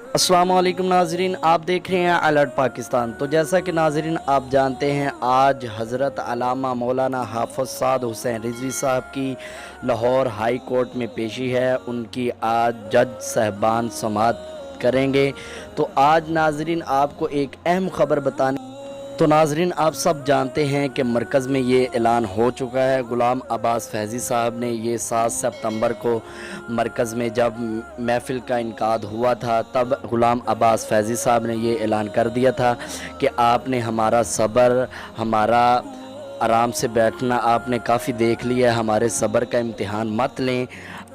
अस्सलाम वालेकुम नाजरीन, आप देख रहे हैं अलर्ट पाकिस्तान। तो जैसा कि नाजरीन आप जानते हैं, आज हज़रत अल्लामा मौलाना हाफ़िज़ साद हुसैन रिज़वी साहब की लाहौर हाई कोर्ट में पेशी है। उनकी आज जज साहबान समाअत करेंगे। तो आज नाजरीन आपको एक अहम ख़बर बताने। तो नाजरीन आप सब जानते हैं कि मरकज़ में ये ऐलान हो चुका है। ग़ुलाम अब्बास फैज़ी साहब ने ये 7 सितंबर को मरकज़ में जब महफ़िल का इनकाद हुआ था, तब ग़ुलाम अब्बास फैज़ी साहब ने ये ऐलान कर दिया था कि आपने हमारा सब्र, हमारा आराम से बैठना आपने काफ़ी देख लिया, हमारे सब्र का इम्तिहान मत लें।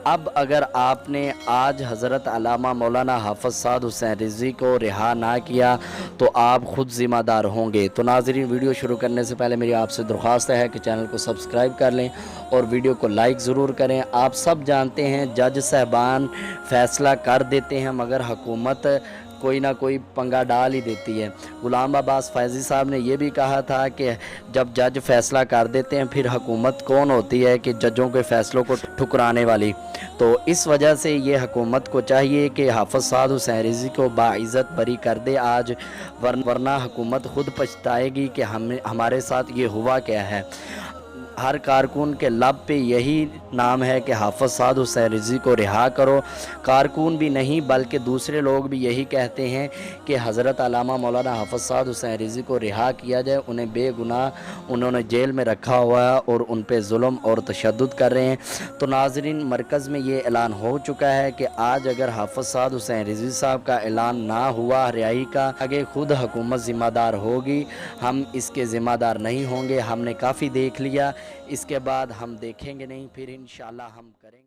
अब अगर आपने आज हज़रत अल्लामा मौलाना हाफ़िज़ साद हुसैन रिज़वी को रिहा ना किया तो आप ख़ुद ज़िम्मेदार होंगे। तो नाज़रीन वीडियो शुरू करने से पहले मेरी आपसे दरख्वास्त है कि चैनल को सब्सक्राइब कर लें और वीडियो को लाइक ज़रूर करें। आप सब जानते हैं जज साहबान फ़ैसला कर देते हैं मगर हुकूमत कोई ना कोई पंगा डाल ही देती है। ग़ुलाम अब्बास फैज़ी साहब ने यह भी कहा था कि जब जज फ़ैसला कर देते हैं फिर हुकूमत कौन होती है कि जजों के फ़ैसलों को ठुकराने वाली। तो इस वजह से ये हुकूमत को चाहिए कि हाफ़िज़ साद हुसैन रिज़वी को बाइज़्ज़त बरी कर दे आज, वरना हुकूमत ख़ुद पछताएगी कि हमारे साथ ये हुआ क्या है। हर कारकुन के लब पे यही नाम है कि हाफ़िज़ साद हुसैन रिज़वी को रिहा करो। कारकुन भी नहीं बल्कि दूसरे लोग भी यही कहते हैं कि हज़रत अल्लामा मौलाना हाफ़िज़ साद हुसैन रिज़वी को रिहा किया जाए। उन्हें बेगुनाह उन्होंने जेल में रखा हुआ है और उन पे जुल्म और तशद्दुद कर रहे हैं। तो नाज़रीन मरकज़ में ये ऐलान हो चुका है कि आज अगर हाफ़िज़ साद हुसैन रिज़वी साहब का ऐलान ना हुआ रिहाई का, आगे खुद हुकूमत ज़िम्मेदार होगी, हम इसके ज़िम्मेदार नहीं होंगे। हमने काफ़ी देख लिया, इसके बाद हम देखेंगे नहीं, फिर इंशाअल्लाह हम करेंगे।